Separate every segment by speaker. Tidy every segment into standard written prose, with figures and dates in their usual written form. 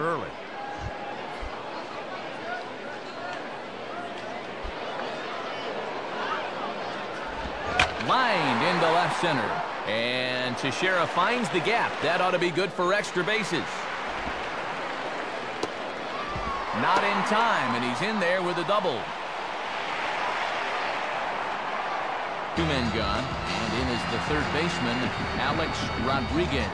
Speaker 1: early.
Speaker 2: Lined into left center. And Teixeira finds the gap. That ought to be good for extra bases. Not in time, and he's in there with a double. Two men gone, and in is the third baseman, Alex Rodriguez.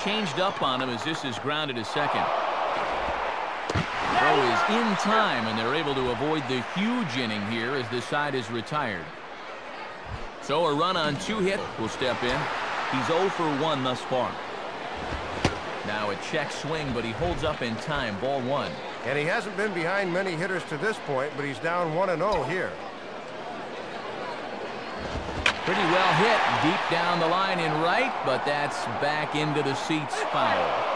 Speaker 2: Changed up on him as this is grounded to second. Throw is in time, and they're able to avoid the huge inning here as the side is retired. So a run on 2 hits will step in. He's 0 for 1 thus far. Now a check swing, but he holds up in time. Ball 1.
Speaker 1: And he hasn't been behind many hitters to this point, but he's down 1-0 here.
Speaker 2: Pretty well hit deep down the line in right, but that's back into the seats, foul.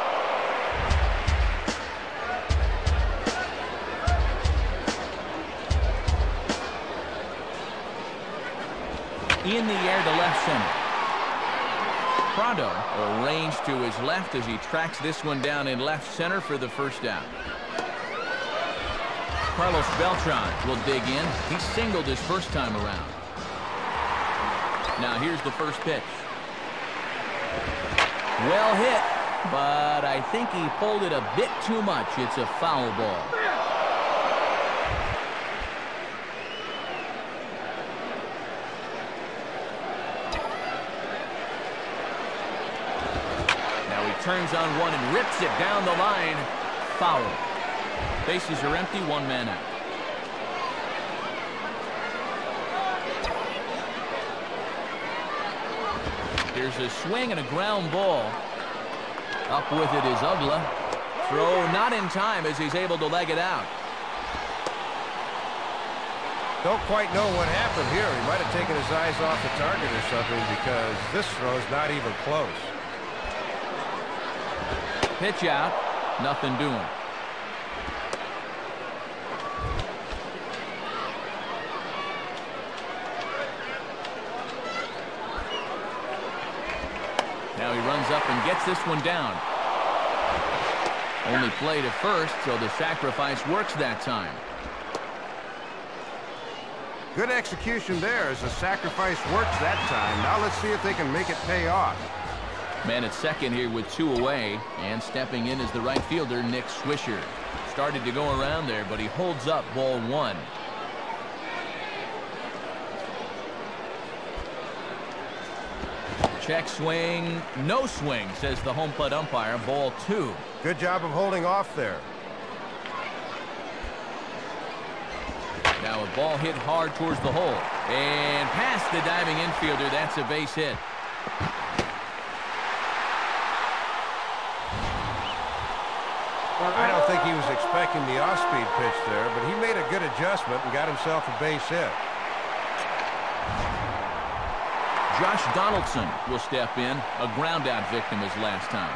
Speaker 2: In the air to left center. Prado arranged to his left as he tracks this one down in left center for the first out. Carlos Beltran will dig in. He singled his first time around. Now here's the first pitch. Well hit, but I think he pulled it a bit too much. It's a foul ball. Turns on one and rips it down the line. Foul. Bases are empty, 1 man out. Here's a swing and a ground ball. Up with it is Ugla. Throw not in time as he's able to leg it out.
Speaker 1: Don't quite know what happened here. He might have taken his eyes off the target or something, because this throw's not even close.
Speaker 2: Pitch out, nothing doing. Now he runs up and gets this one down. Only play to first, so the sacrifice works that time.
Speaker 1: Good execution there as the sacrifice works that time. Now let's see if they can make it pay off.
Speaker 2: Man at second here with 2 away, and stepping in is the right fielder, Nick Swisher. Started to go around there, but he holds up. Ball 1. Check swing, no swing, says the home plate umpire. Ball 2.
Speaker 1: Good job of holding off there.
Speaker 2: Now a ball hit hard towards the hole, and past the diving infielder. That's a base hit.
Speaker 1: I don't think he was expecting the off-speed pitch there, but he made a good adjustment and got himself a base hit.
Speaker 2: Josh Donaldson will step in, a ground-out victim as last time.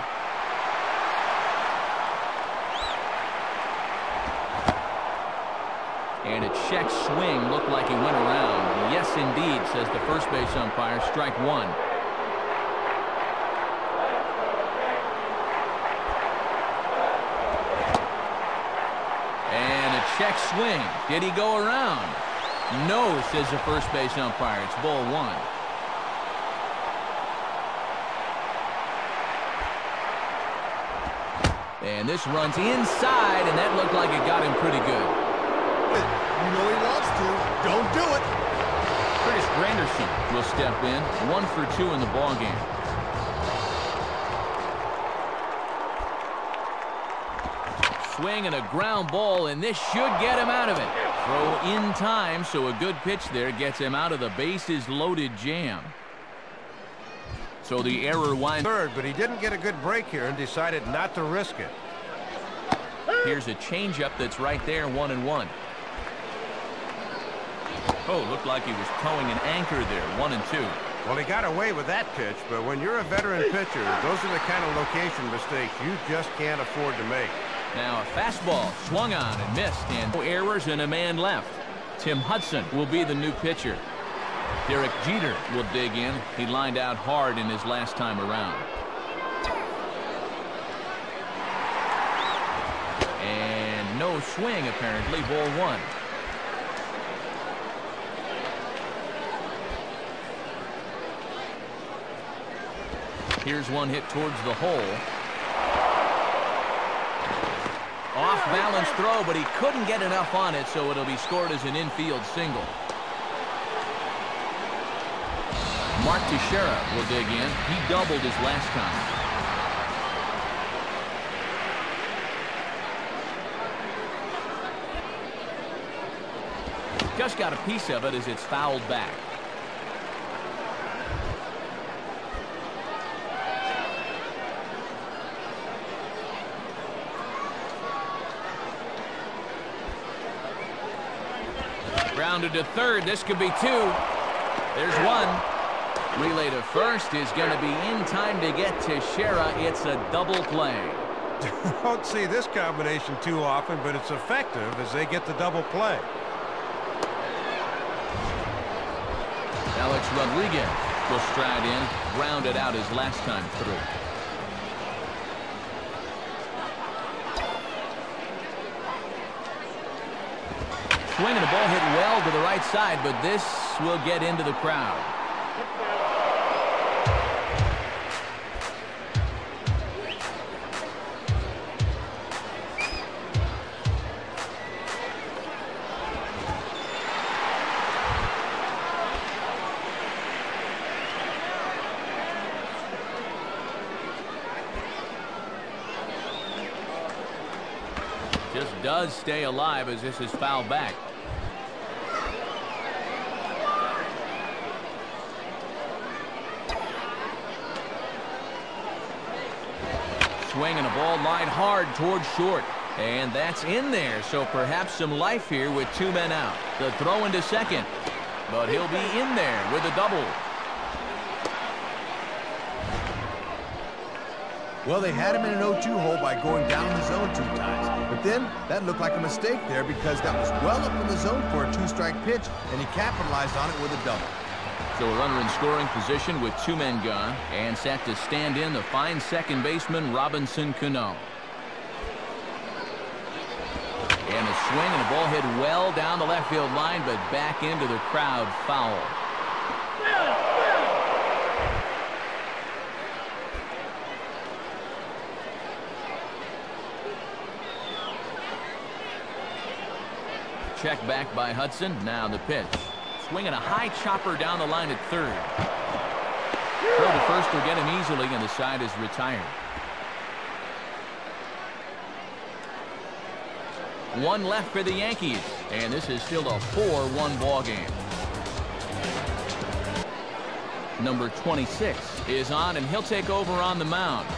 Speaker 2: And a check swing looked like he went around. Yes, indeed, says the first base umpire. Strike 1. Check swing. Did he go around? No, says the first base umpire. It's ball 1. And this runs inside, and that looked like it got him pretty good.
Speaker 3: You know he wants to. Don't do it.
Speaker 2: Curtis Granderson will step in. 1 for 2 in the ballgame. Swing and a ground ball, and this should get him out of it. Throw in time, so a good pitch there gets him out of the bases loaded jam. So the error winds
Speaker 1: third, but he didn't get a good break here and decided not to risk it.
Speaker 2: Here's a changeup that's right there, 1-1. Oh, looked like he was towing an anchor there, 1-2.
Speaker 1: Well, he got away with that pitch, but when you're a veteran pitcher, those are the kind of location mistakes you just can't afford to make.
Speaker 2: Now a fastball swung on and missed, and no errors and a man left. Tim Hudson will be the new pitcher. Derek Jeter will dig in. He lined out hard in his last time around. And no swing, apparently. Ball one. Here's one hit towards the hole. Off-balance throw, but he couldn't get enough on it, so it'll be scored as an infield single. Mark Teixeira will dig in. He doubled his last time. Just got a piece of it as it's fouled back. Grounded to third. This could be two. There's one. Relay to first is going to be in time to get Teixeira. It's a double play.
Speaker 1: Don't see this combination too often, but it's effective as they get the double play.
Speaker 2: Alex Rodriguez will stride in, grounded out his last time through. Swing and the ball hit well to the right side, but this will get into the crowd. Just does stay alive as this is fouled back. Swing and a ball lined hard towards short. And that's in there, so perhaps some life here with two men out. The throw into second, but he'll be in there with a double.
Speaker 3: Well, they had him in an 0-2 hole by going down the zone 2 times. But then, that looked like a mistake there because that was well up in the zone for a 2-strike pitch, and he capitalized on it with a double.
Speaker 2: So a runner in scoring position with two men gone, and set to stand in the fine second baseman Robinson Cano. And a swing and a ball hit well down the left field line, but back into the crowd, foul. Check back by Hudson. Now the pitch. Swinging a high chopper down the line at third. Throw to first will get him easily, and the side is retired. One left for the Yankees, and this is still a 4-1 ball game. Number 26 is on, and he'll take over on the mound.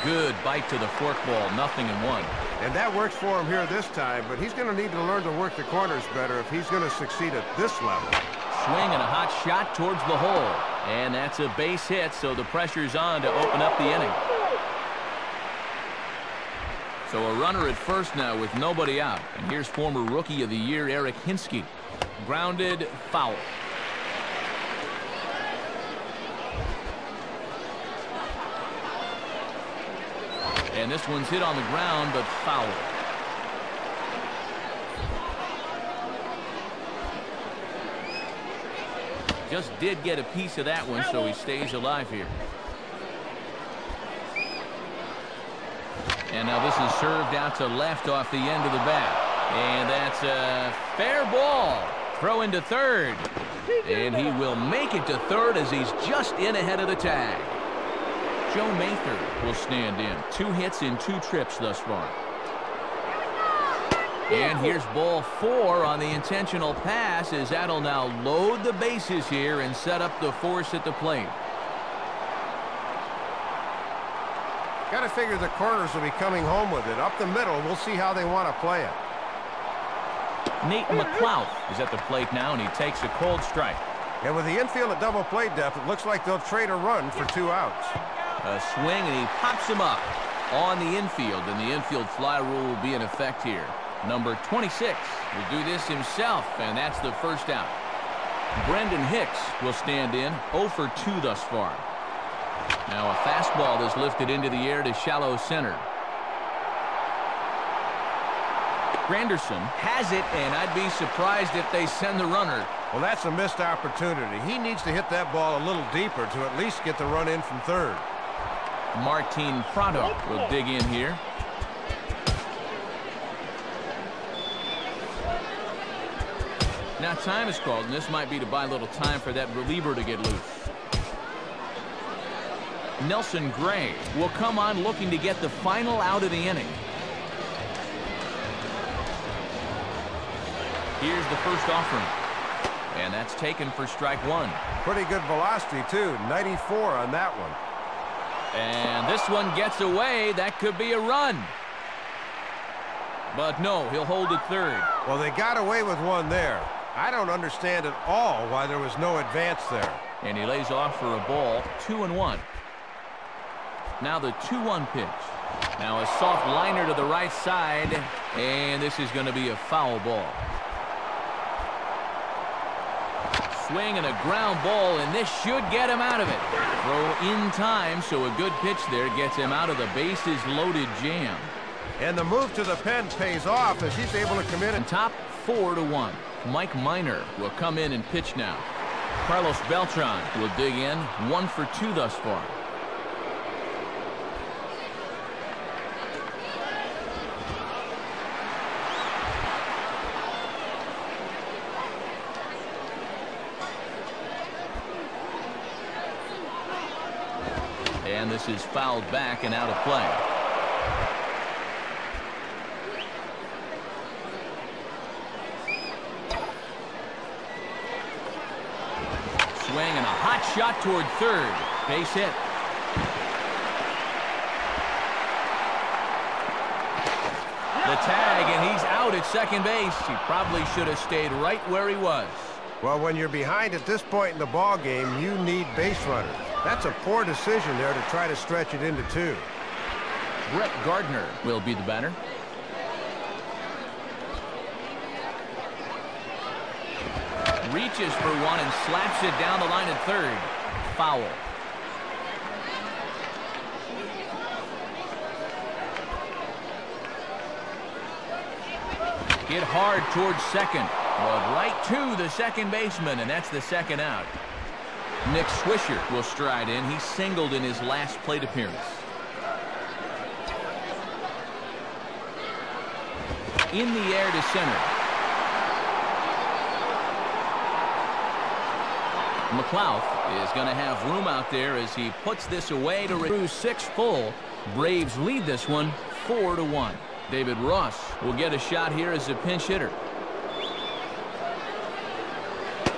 Speaker 2: Good bite to the forkball, 0-1.
Speaker 1: And that works for him here this time, but he's going to need to learn to work the corners better if he's going to succeed at this level.
Speaker 2: Swing and a hot shot towards the hole. And that's a base hit, so the pressure's on to open up the inning. So a runner at first now with nobody out. And here's former Rookie of the Year Eric Hinsky. Grounded, foul. And this one's hit on the ground, but foul. Just did get a piece of that one, so he stays alive here. And now this is served out to left off the end of the bat. And that's a fair ball. Throw into third. And he will make it to third as he's just in ahead of the tag. Joe Mather will stand in. 2 hits in 2 trips thus far. And here's ball 4 on the intentional pass as that'll now load the bases here and set up the force at the plate.
Speaker 1: Got to figure the corners will be coming home with it. Up the middle, we'll see how they want to play it.
Speaker 2: Nate McLeod is at the plate now, and he takes a cold strike.
Speaker 1: And with the infield at double play depth, it looks like they'll trade a run for 2 outs.
Speaker 2: A swing, and he pops him up. on the infield, and the infield fly rule will be in effect here. Number 26 will do this himself, and that's the first out. Brendan Hicks will stand in, 0 for 2 thus far. Now a fastball is lifted into the air to shallow center. Granderson has it, and I'd be surprised if they send the runner.
Speaker 1: Well, that's a missed opportunity. He needs to hit that ball a little deeper to at least get the run in from third.
Speaker 2: Martin Prado will dig in here. Now time is called, and this might be to buy a little time for that reliever to get loose. Nelson Gray will come on looking to get the final out of the inning. Here's the first offering, and that's taken for strike 1.
Speaker 1: Pretty good velocity, too. 94 on that one.
Speaker 2: And this one gets away. That could be a run. But no, he'll hold it third.
Speaker 1: Well, they got away with one there. I don't understand at all why there was no advance there.
Speaker 2: And he lays off for a ball, 2-1. Now the 2-1 pitch. Now a soft liner to the right side, and this is going to be a foul ball. Swing and a ground ball, and this should get him out of it. Throw in time, so a good pitch there gets him out of the bases loaded jam.
Speaker 1: And the move to the pen pays off as he's able to come in and
Speaker 2: top 4-1. Mike Minor will come in and pitch now. Carlos Beltran will dig in, 1 for 2 thus far. And this is fouled back and out of play. Swing and a hot shot toward third. Base hit. The tag, and he's out at second base. He probably should have stayed right where he was.
Speaker 1: Well, when you're behind at this point in the ball game, you need base runners. That's a poor decision there to try to stretch it into 2.
Speaker 2: Brett Gardner will be the batter. Reaches for one and slaps it down the line at third. Foul. Hit hard towards second, but right to the second baseman, and that's the second out. Nick Swisher will stride in. He singled in his last plate appearance. In the air to center. McLeod is going to have room out there as he puts this away to through 6 full. Braves lead this one 4-1. David Ross will get a shot here as a pinch hitter.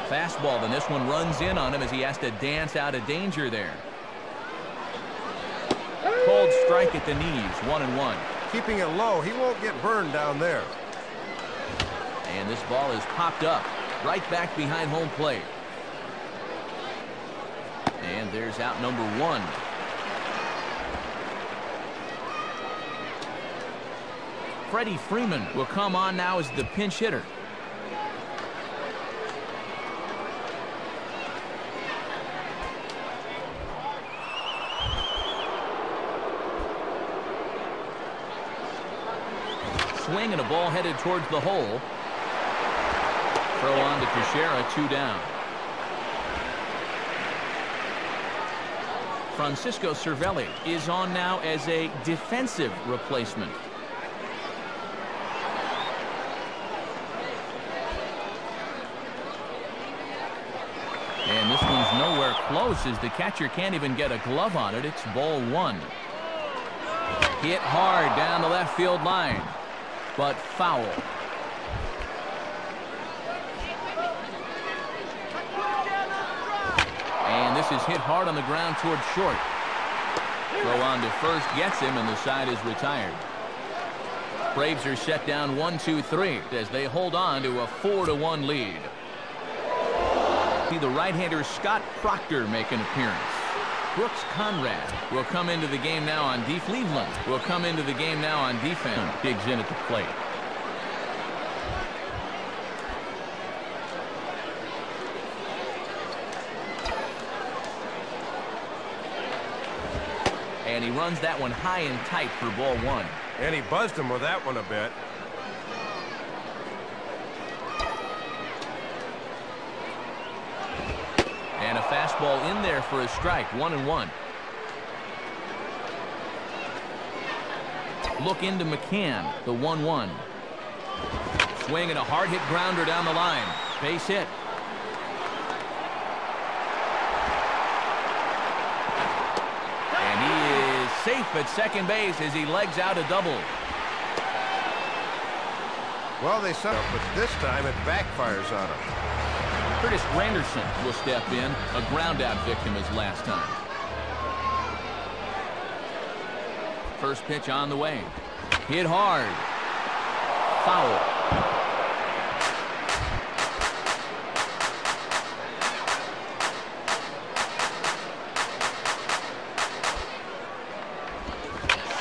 Speaker 2: Fastball, then this one runs in on him as he has to dance out of danger there. Cold strike at the knees, 1-1.
Speaker 1: Keeping it low, he won't get burned down there.
Speaker 2: And this ball is popped up right back behind home plate. And there's out number 1. Freddie Freeman will come on now as the pinch hitter. Swing and a ball headed towards the hole. Throw on to Teixeira, 2 down. Francisco Cervelli is on now as a defensive replacement. And this one's nowhere close as the catcher can't even get a glove on it. It's ball 1. Hit hard down the left field line, but foul. And this is hit hard on the ground towards short. Throw on to first gets him, and the side is retired. Braves are set down 1-2-3 as they hold on to a 4-1 lead. See the right-hander Scott Proctor make an appearance. Brooks Conrad will come into the game now on defense. Cleveland will come into the game now on defense. Digs in at the plate. And he runs that one high and tight for ball one.
Speaker 1: And he buzzed him with that one a bit.
Speaker 2: And a fastball in there for a strike, 1-1. Look into McCann, the 1-1. Swing and a hard hit grounder down the line. Base hit. And he is safe at second base as he legs out a double.
Speaker 1: Well, they set up, but this time it backfires on him.
Speaker 2: Curtis Granderson will step in, a ground-out victim as last time. First pitch on the way. Hit hard. Foul.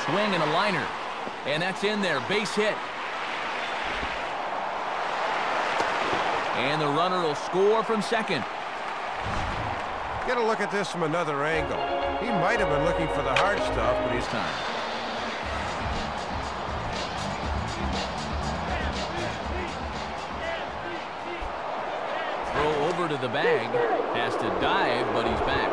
Speaker 2: Swing and a liner. And that's in there. Base hit. And the runner will score from second.
Speaker 1: Get a look at this from another angle. He might have been looking for the hard stuff, but he's time. Throw over to the bag. Has to dive, but he's back.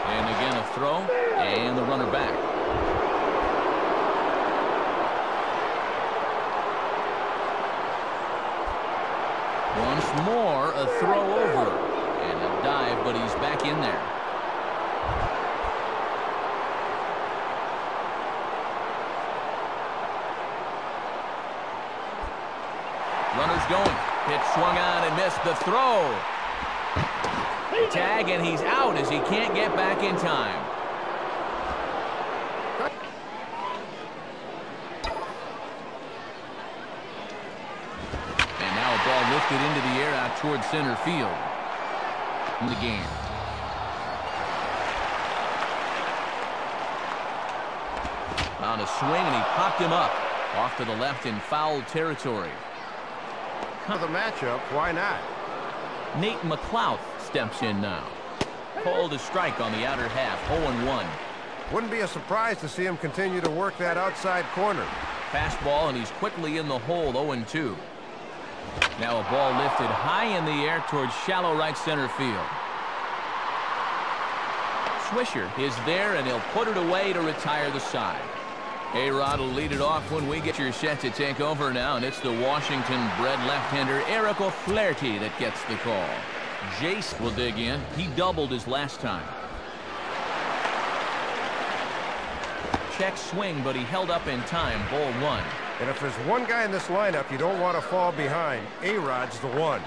Speaker 1: And again a throw, and the runner back. Once more, a throw over. And a dive, but he's back in there. Runner's going. Pitch swung on and missed. The throw. Tag, and he's out as he can't get back in time. And now a ball lifted into the air out towards center field. In the game. On a swing, and he popped him up. Off to the left in foul territory. For the matchup, why not?
Speaker 2: Nate McLouth steps in now. Called a strike on the outer half, 0-1.
Speaker 1: Wouldn't be a surprise to see him continue to work that outside corner.
Speaker 2: Fastball, and he's quickly in the hole, 0-2. Now a ball lifted high in the air towards shallow right center field. Swisher is there, and he'll put it away to retire the side. A-Rod will lead it off when we get your set to take over now, and it's the Washington-bred left-hander Eric O'Flaherty that gets the call. Jace will dig in. He doubled his last time. Check swing, but he held up in time. Ball one.
Speaker 1: And if there's one guy in this lineup you don't want to fall behind, A-Rod's the one.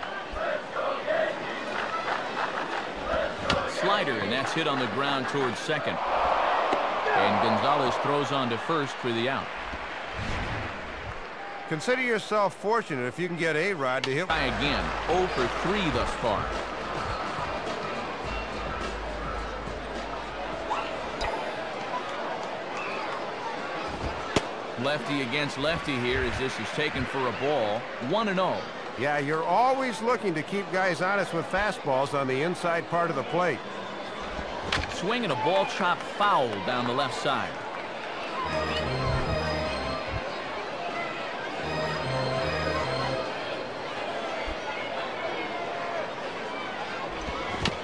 Speaker 2: Slider, and that's hit on the ground towards second. And Gonzalez throws on to first for the out.
Speaker 1: Consider yourself fortunate if you can get A-Rod to hit.
Speaker 2: Try again. 0 for 3 thus far. Lefty against lefty here as this is taken for a ball. 1-0.
Speaker 1: Yeah, you're always looking to keep guys honest with fastballs on the inside part of the plate.
Speaker 2: Swing and a ball chop foul down the left side.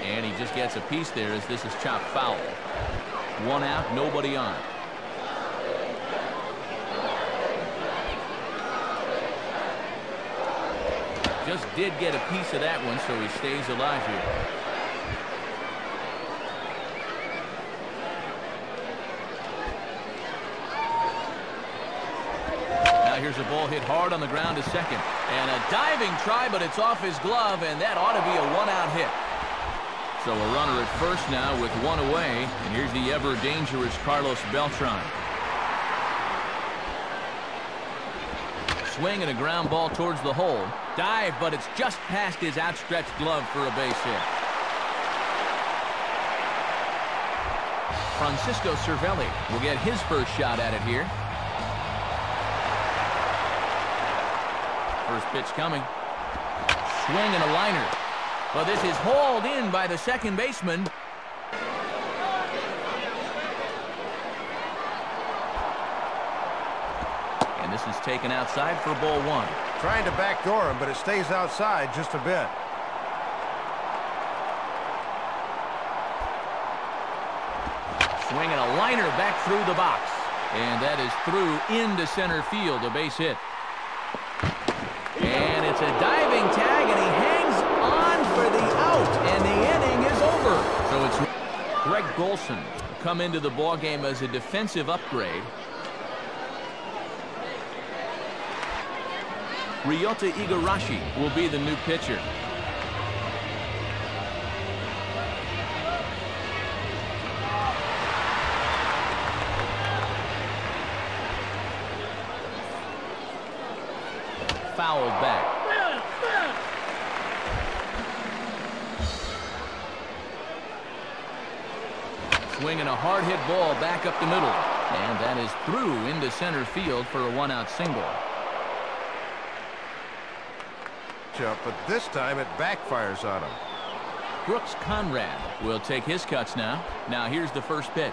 Speaker 2: And he just gets a piece there as this is chopped foul. 1 out, nobody on. Just did get a piece of that one, so he stays alive here. Here's a ball hit hard on the ground to second. And a diving try, but it's off his glove, and that ought to be a 1-out hit. So a runner at first now with 1 away, and here's the ever-dangerous Carlos Beltran. Swing and a ground ball towards the hole. Dive, but it's just past his outstretched glove for a base hit. Francisco Cervelli will get his first shot at it here. First pitch coming. Swing and a liner. But this is hauled in by the second baseman. And this is taken outside for ball one.
Speaker 3: Trying to backdoor him, but it stays outside just a bit.
Speaker 2: Swing and a liner back through the box. And that is through into center field, a base hit. And it's a diving tag, and he hangs on for the out, and the inning is over. So it's Greg Golson come into the ballgame as a defensive upgrade. Ryota Igarashi will be the new pitcher. Fouled back. Swinging a hard hit ball back up the middle. And that is through into center field for a one-out single.
Speaker 3: But this time it backfires on him.
Speaker 2: Brooks Conrad will take his cuts now. Now here's the first pitch.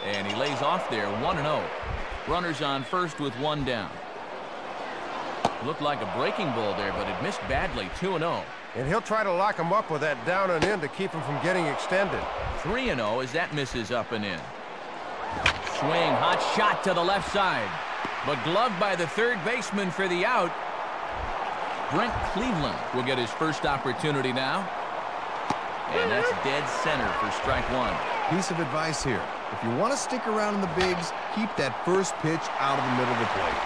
Speaker 2: And he lays off there 1-0. Runners on first with one down. Looked like a breaking ball there, but it missed badly. 2-0.
Speaker 3: And he'll try to lock him up with that down and in to keep him from getting extended.
Speaker 2: 3-0 as that misses up and in. Swing, hot shot to the left side. But gloved by the third baseman for the out. Brent Cleveland will get his first opportunity now. And that's dead center for strike one.
Speaker 3: Piece of advice here. If you want to stick around in the bigs, keep that first pitch out of the middle of the plate.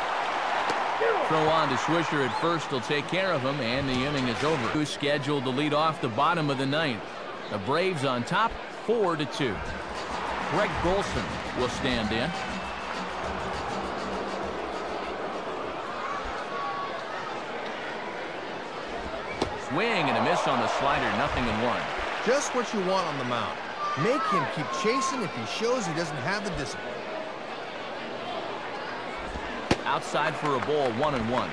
Speaker 2: Throw on to Swisher at first will take care of him, and the inning is over. Who's scheduled to lead off the bottom of the ninth. The Braves on top, 4-2. Greg Golson will stand in. Swing and a miss on the slider, 0-1.
Speaker 3: Just what you want on the mound. Make him keep chasing if he shows he doesn't have the discipline.
Speaker 2: Outside for a ball, 1-1.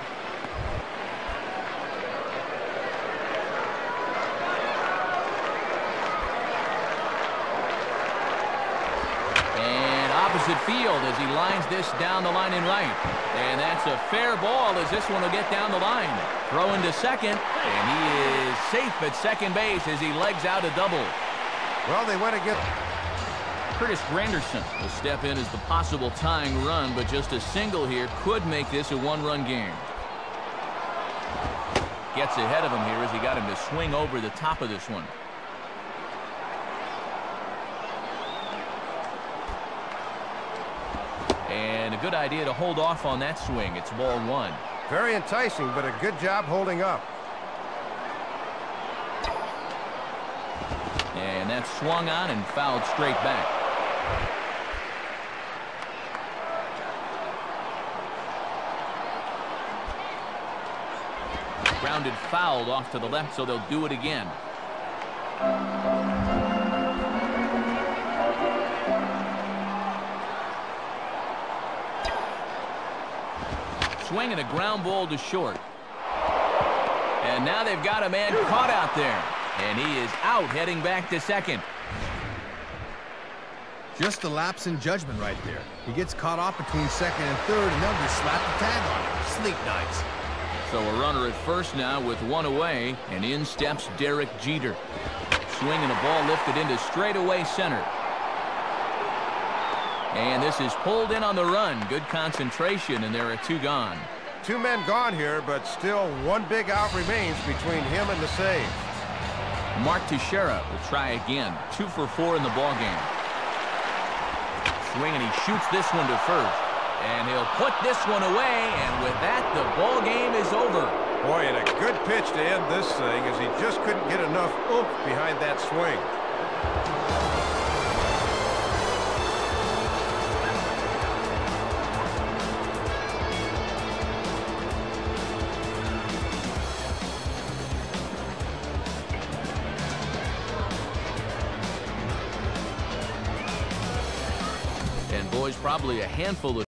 Speaker 2: And opposite field as he lines this down the line in right. And that's a fair ball as this one will get down the line. Throw into second, and he is safe at second base as he legs out a double.
Speaker 3: Well, they went again.
Speaker 2: Curtis Granderson will step in as the possible tying run, but just a single here could make this a one-run game. Gets ahead of him here as he got him to swing over the top of this one. And a good idea to hold off on that swing. It's ball one.
Speaker 3: Very enticing, but a good job holding up.
Speaker 2: And that's swung on and fouled straight back. Grounded fouled off to the left, so they'll do it again. Swinging a ground ball to short. And now they've got a man caught out there. And he is out heading back to second.
Speaker 3: Just a lapse in judgment right there. He gets caught off between second and third, and they'll just slap the tag on him. Sleep nights.
Speaker 2: So a runner at first now with one away, and in steps Derek Jeter. Swinging a ball lifted into straightaway center. And this is pulled in on the run. Good concentration, and there are two gone.
Speaker 3: Two men gone here, but still one big out remains between him and the save.
Speaker 2: Mark Teixeira will try again. 2 for 4 in the ballgame. Swing, and he shoots this one to first. And he'll put this one away, and with that, the ball game is over.
Speaker 3: Boy, and a good pitch to end this thing as he just couldn't get enough oomph behind that swing.
Speaker 2: And boys, probably a handful of